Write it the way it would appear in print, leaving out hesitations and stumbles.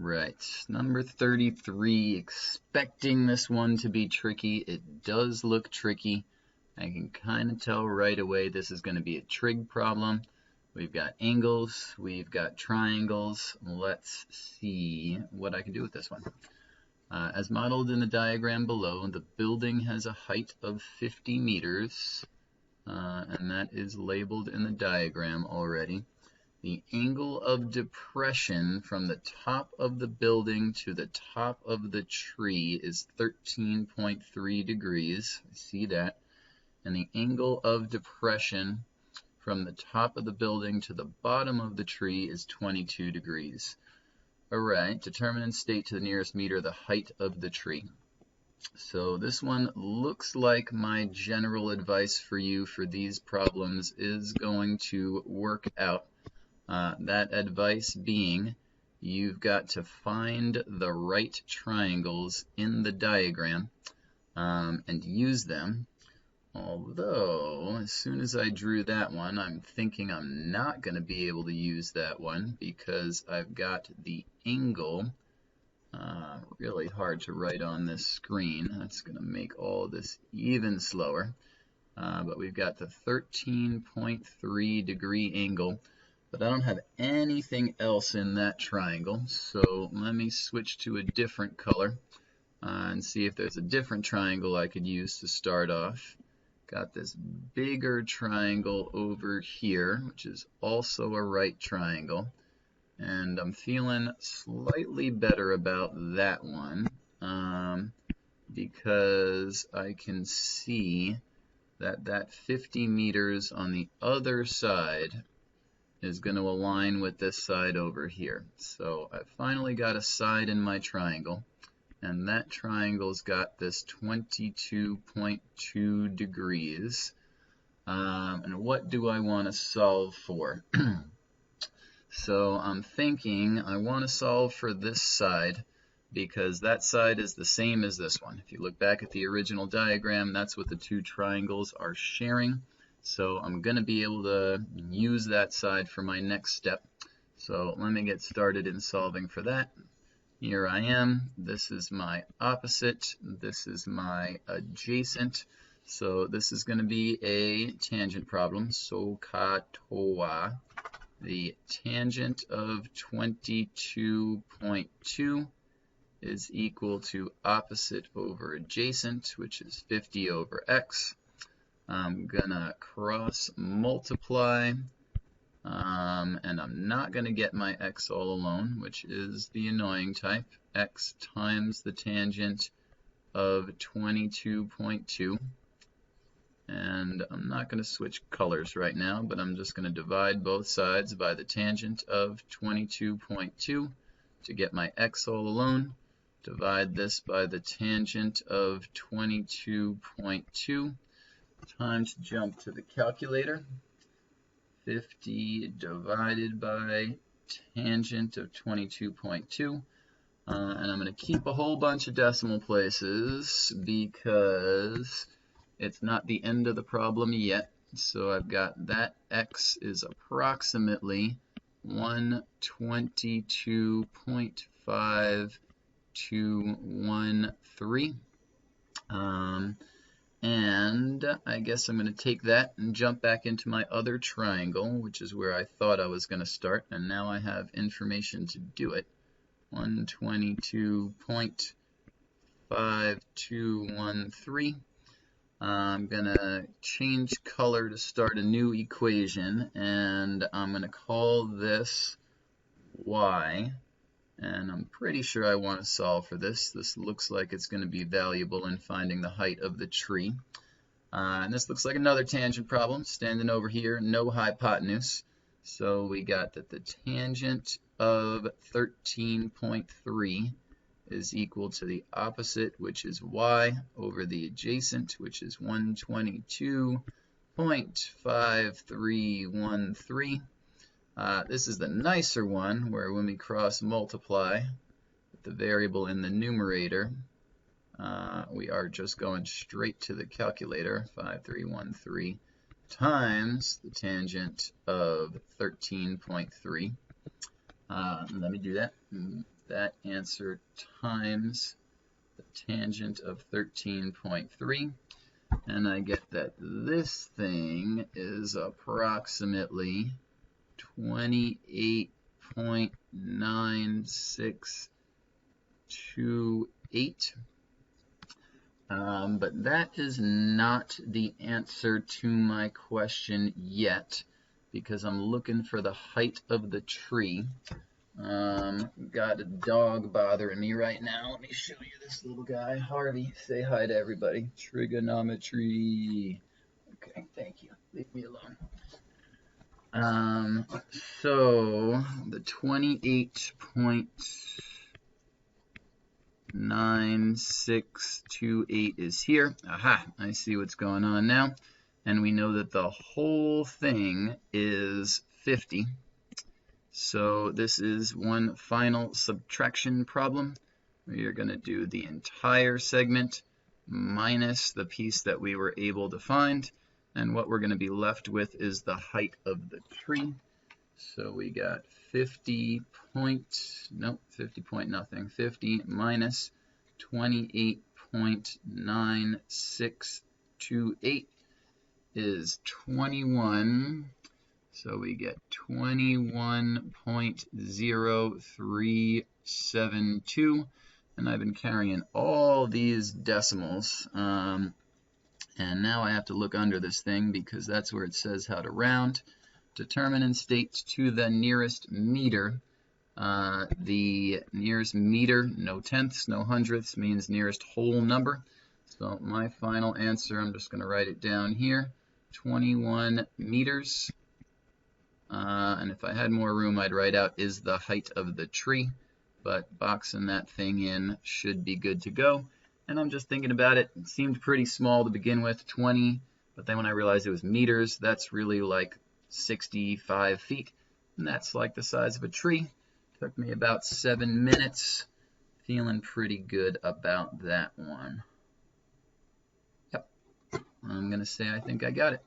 Right, number 33, expecting this one to be tricky. It does look tricky. I can kind of tell right away this is going to be a trig problem. We've got angles, we've got triangles. Let's see what I can do with this one. As modeled in the diagram below, the building has a height of 50 meters, and that is labeled in the diagram already. The angle of depression from the top of the building to the top of the tree is 13.3 degrees. I see that. And the angle of depression from the top of the building to the bottom of the tree is 22 degrees. All right, determine and state to the nearest meter the height of the tree. So this one looks like my general advice for you for these problems is going to work out. That advice being, you've got to find the right triangles in the diagram and use them. Although, as soon as I drew that one, I'm thinking I'm not going to be able to use that one because I've got the angle really hard to write on this screen. That's going to make all of this even slower. But we've got the 13.3 degree angle. But I don't have anything else in that triangle, so let me switch to a different color and see if there's a different triangle I could use to start off. Got this bigger triangle over here, which is also a right triangle, and I'm feeling slightly better about that one because I can see that that 50 meters on the other side is going to align with this side over here. So I finally got a side in my triangle, and that triangle's got this 22.2 degrees. And what do I want to solve for? So I'm thinking I want to solve for this side because that side is the same as this one. If you look back at the original diagram, that's what the two triangles are sharing. So I'm going to be able to use that side for my next step. So let me get started in solving for that. Here I am. This is my opposite. This is my adjacent. So this is going to be a tangent problem. So katoa. The tangent of 22.2 is equal to opposite over adjacent, which is 50 over x. I'm gonna cross multiply, and I'm not gonna get my x all alone, which is the annoying type. X times the tangent of 22.2, and I'm not gonna switch colors right now, but I'm just gonna divide both sides by the tangent of 22.2 to get my x all alone. Divide this by the tangent of 22.2. Time to jump to the calculator. 50 divided by tangent of 22.2. And I'm going to keep a whole bunch of decimal places because it's not the end of the problem yet. So I've got that x is approximately 122.5213. And I guess I'm going to take that and jump back into my other triangle, which is where I thought I was going to start, and now I have information to do it. 122.5213. I'm going to change color to start a new equation, and I'm going to call this y. And I'm pretty sure I want to solve for this. This looks like it's going to be valuable in finding the height of the tree. And this looks like another tangent problem, standing over here, no hypotenuse. So we got that the tangent of 13.3 is equal to the opposite, which is y, over the adjacent, which is 122.5313. This is the nicer one, where when we cross multiply with the variable in the numerator, we are just going straight to the calculator. 5313 times the tangent of 13.3. Let me do that. That answer times the tangent of 13.3. And I get that this thing is approximately 28.9628. But that is not the answer to my question yet, because I'm looking for the height of the tree. Got a dog bothering me right now. Let me show you this little guy. Harvey, say hi to everybody. Trigonometry. Okay, thank you. Leave me alone. So the 28.9628 is here. Aha, I see what's going on now. And we know that the whole thing is 50. So this is one final subtraction problem. We're going to do the entire segment minus the piece that we were able to find. And what we're going to be left with is the height of the tree. So we got 50 minus 28.9628 is 21. So we get 21.0372, and I've been carrying all these decimals, and now I have to look under this thing because that's where it says how to round. Determine and state to the nearest meter. The nearest meter, no tenths, no hundredths, means nearest whole number. So my final answer, I'm just going to write it down here, 21 meters. And if I had more room, I'd write out is the height of the tree, but boxing that thing in should be good to go. And I'm just thinking about it. It seemed pretty small to begin with, 20, but then when I realized it was meters, that's really like 65 feet, and that's like the size of a tree. Took me about 7 minutes. Feeling pretty good about that one. Yep, I'm gonna say I think I got it.